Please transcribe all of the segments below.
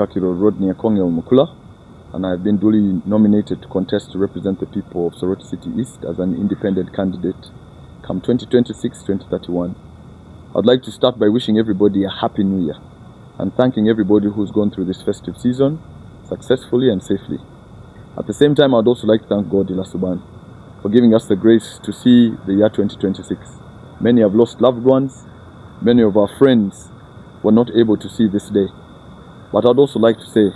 Kakiro Rodney Akongel Mukula, and I have been duly nominated to contest to represent the people of Soroti City East as an independent candidate come 2026-2031. I'd like to start by wishing everybody a happy new year and thanking everybody who's gone through this festive season successfully and safely. At the same time, I'd also like to thank God Ilasuban for giving us the grace to see the year 2026. Many have lost loved ones, many of our friends were not able to see this day. But I'd also like to say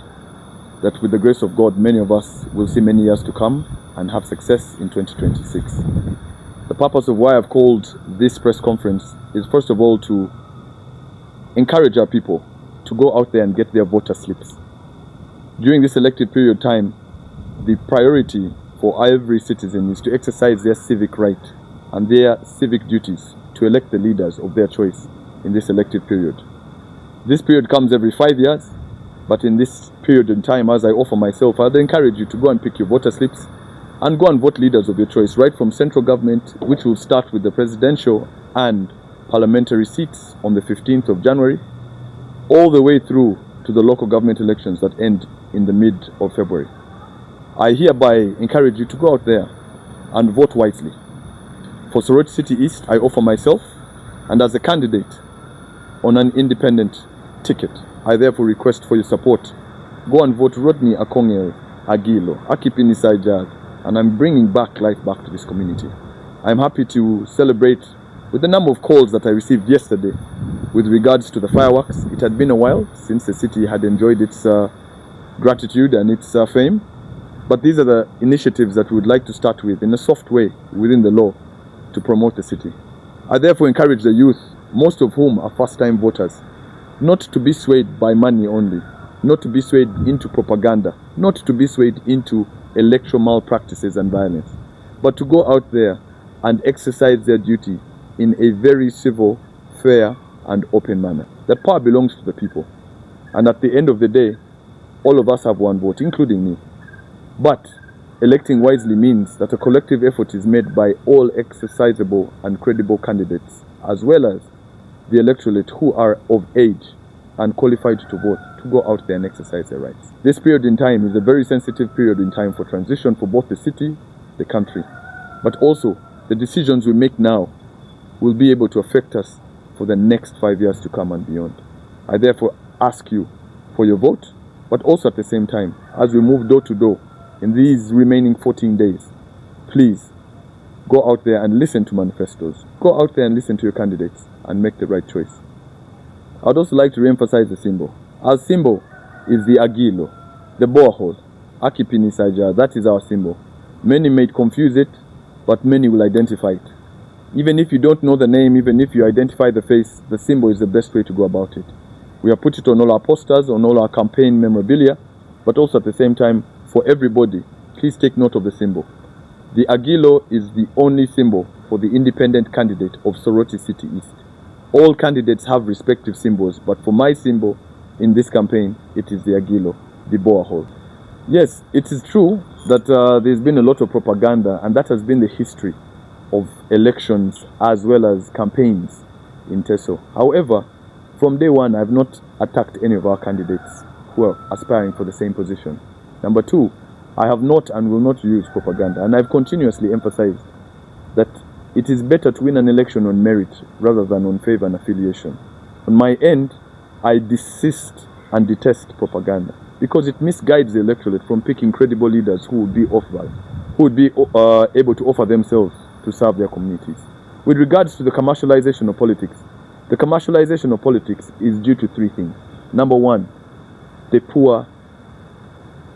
that with the grace of God, many of us will see many years to come and have success in 2026. The purpose of why I've called this press conference is first of all to encourage our people to go out there and get their voter slips. During this elective period time, the priority for every citizen is to exercise their civic right and their civic duties to elect the leaders of their choice in this elective period. This period comes every 5 years, but in this period in time, as I offer myself, I'd encourage you to go and pick your voter slips and go and vote leaders of your choice, right from central government, which will start with the presidential and parliamentary seats on the 15th of January, all the way through to the local government elections that end in the mid of February. I hereby encourage you to go out there and vote wisely. For Soroti City East, I offer myself, and as a candidate on an independent ticket, I therefore request for your support. Go and vote Rodney Akongel Mukula, and I'm bringing back life back to this community. I'm happy to celebrate with the number of calls that I received yesterday with regards to the fireworks. It had been a while since the city had enjoyed its gratitude and its fame, but these are the initiatives that we would like to start with in a soft way within the law to promote the city. I therefore encourage the youth, most of whom are first-time voters, not to be swayed by money only, not to be swayed into propaganda, not to be swayed into electoral malpractices and violence, but to go out there and exercise their duty in a very civil, fair, and open manner. That power belongs to the people. And at the end of the day, all of us have one vote, including me. But electing wisely means that a collective effort is made by all exercisable and credible candidates, as well as the electorate who are of age and qualified to vote, to go out there and exercise their rights. This period in time is a very sensitive period in time for transition for both the city, the country, but also the decisions we make now will be able to affect us for the next 5 years to come and beyond. I therefore ask you for your vote, but also at the same time, as we move door to door in these remaining 14 days, please go out there and listen to manifestos. Go out there and listen to your candidates and make the right choice. I'd also like to re-emphasize the symbol. Our symbol is the agilo, the borehole. Akipini Saja, that is our symbol. Many may confuse it, but many will identify it. Even if you don't know the name, even if you identify the face, the symbol is the best way to go about it. We have put it on all our posters, on all our campaign memorabilia, but also at the same time, for everybody, please take note of the symbol. The agilo is the only symbol for the independent candidate of Soroti City East. All candidates have respective symbols, but for my symbol in this campaign, it is the agilo, the borehole. Yes, it is true that there's been a lot of propaganda, and that has been the history of elections as well as campaigns in Teso. However, from day one, I've not attacked any of our candidates who are aspiring for the same position. Number two, I have not and will not use propaganda, and I've continuously emphasized that it is better to win an election on merit rather than on favor and affiliation. On my end, I desist and detest propaganda because it misguides the electorate from picking credible leaders who would be able to offer themselves to serve their communities. With regards to the commercialization of politics, the commercialization of politics is due to three things. Number one, the poor,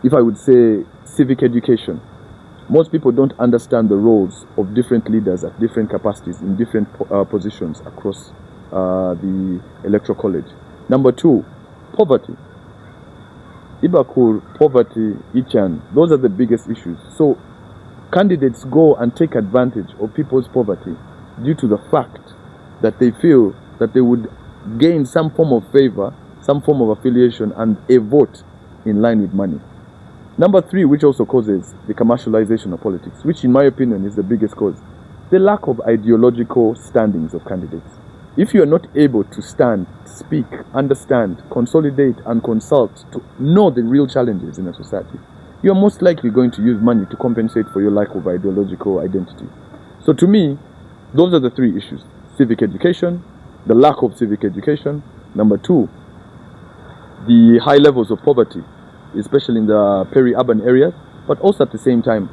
if I would say, civic education. Most people don't understand the roles of different leaders at different capacities in different positions across the electoral college. Number two, poverty. Ibakur, poverty, Ichan, those are the biggest issues. So candidates go and take advantage of people's poverty due to the fact that they feel that they would gain some form of favor, some form of affiliation, and a vote in line with money. Number three, which also causes the commercialization of politics, which in my opinion is the biggest cause, the lack of ideological standings of candidates. If you are not able to stand, speak, understand, consolidate, and consult to know the real challenges in a society, you are most likely going to use money to compensate for your lack of ideological identity. So to me, those are the three issues: civic education, the lack of civic education; number two, the high levels of poverty, especially in the peri-urban areas, but also at the same time,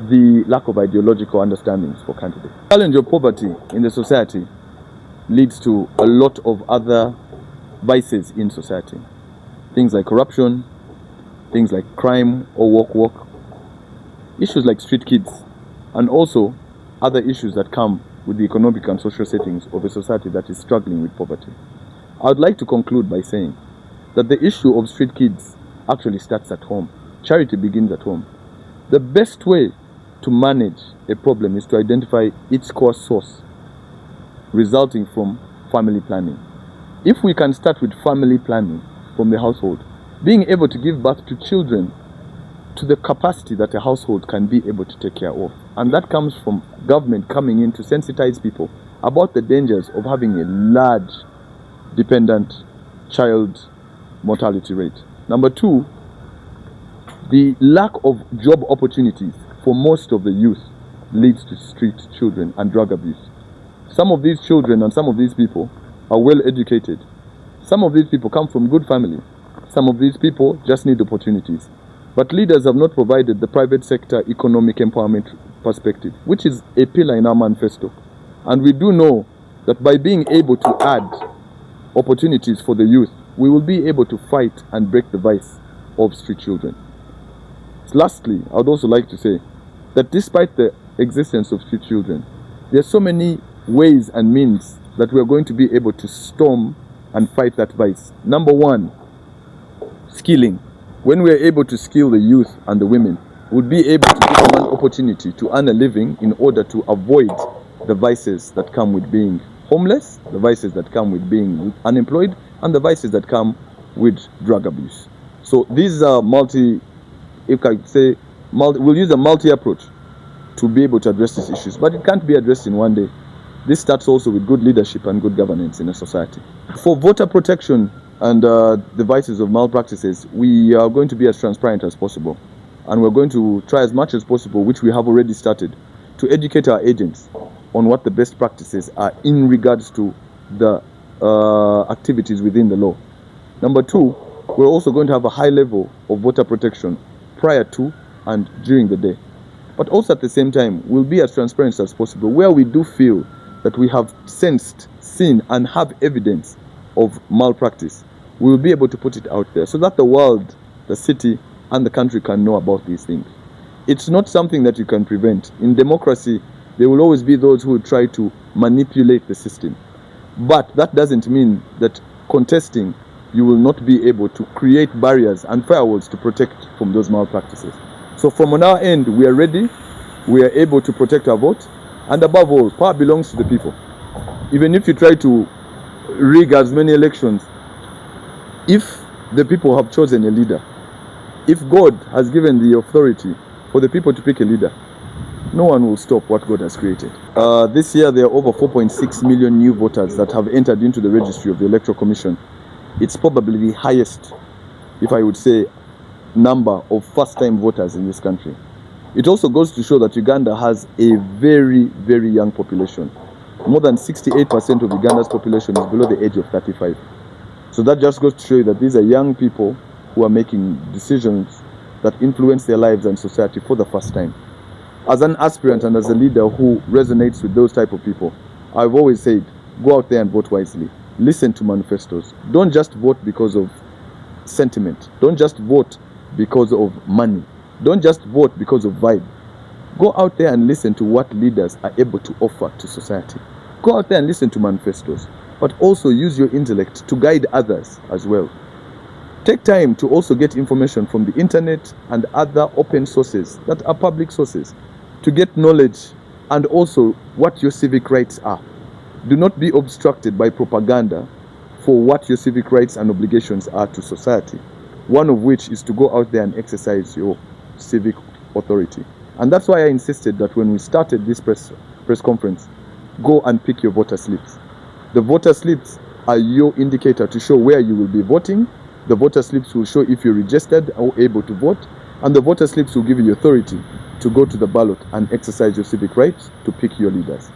the lack of ideological understandings for candidates. The challenge of poverty in the society leads to a lot of other vices in society. Things like corruption, things like crime or walk, issues like street kids, and also other issues that come with the economic and social settings of a society that is struggling with poverty. I would like to conclude by saying that the issue of street kids actually starts at home. Charity begins at home. The best way to manage a problem is to identify its core source, resulting from family planning. If we can start with family planning from the household, being able to give birth to children to the capacity that a household can be able to take care of. And that comes from government coming in to sensitize people about the dangers of having a large dependent child mortality rate. Number two, the lack of job opportunities for most of the youth leads to street children and drug abuse. Some of these children and some of these people are well educated. Some of these people come from good family. Some of these people just need opportunities. But leaders have not provided the private sector economic empowerment perspective, which is a pillar in our manifesto. And we do know that by being able to add opportunities for the youth, we will be able to fight and break the vice of street children. Lastly, I would also like to say that despite the existence of street children, there are so many ways and means that we are going to be able to storm and fight that vice. Number one, skilling. When we are able to skill the youth and the women, we'll be able to give them an opportunity to earn a living in order to avoid the vices that come with being homeless, the vices that come with being unemployed, and the vices that come with drug abuse. So these are we'll use a multi approach to be able to address these issues, but it can't be addressed in one day. This starts also with good leadership and good governance in a society. For voter protection and the vices of malpractices, we are going to be as transparent as possible, and we're going to try as much as possible, which we have already started, to educate our agents on what the best practices are in regards to the activities within the law. Number two, we're also going to have a high level of voter protection prior to and during the day. But also at the same time, we'll be as transparent as possible where we do feel that we have sensed, seen, and have evidence of malpractice. We will be able to put it out there so that the world, the city, and the country can know about these things. It's not something that you can prevent. In democracy, there will always be those who will try to manipulate the system. But that doesn't mean that contesting, you will not be able to create barriers and firewalls to protect from those malpractices. So from on our end, we are ready. We are able to protect our vote. And above all, power belongs to the people. Even if you try to rig as many elections, if the people have chosen a leader, if God has given the authority for the people to pick a leader, no one will stop what God has created. This year, there are over 4.6 million new voters that have entered into the registry of the Electoral Commission. It's probably the highest, if I would say, number of first-time voters in this country. It also goes to show that Uganda has a very, very young population. More than 68% of Uganda's population is below the age of 35. So that just goes to show you that these are young people who are making decisions that influence their lives and society for the first time. As an aspirant and as a leader who resonates with those type of people, I've always said, go out there and vote wisely. Listen to manifestos. Don't just vote because of sentiment. Don't just vote because of money. Don't just vote because of vibe. Go out there and listen to what leaders are able to offer to society. Go out there and listen to manifestos, but also use your intellect to guide others as well. Take time to also get information from the internet and other open sources that are public sources to get knowledge and also what your civic rights are. Do not be obstructed by propaganda for what your civic rights and obligations are to society. One of which is to go out there and exercise your civic authority. And that's why I insisted that when we started this press conference, go and pick your voter slips. The voter slips are your indicator to show where you will be voting. The voter slips will show if you're registered or able to vote. And the voter slips will give you authority to go to the ballot and exercise your civic rights to pick your leaders.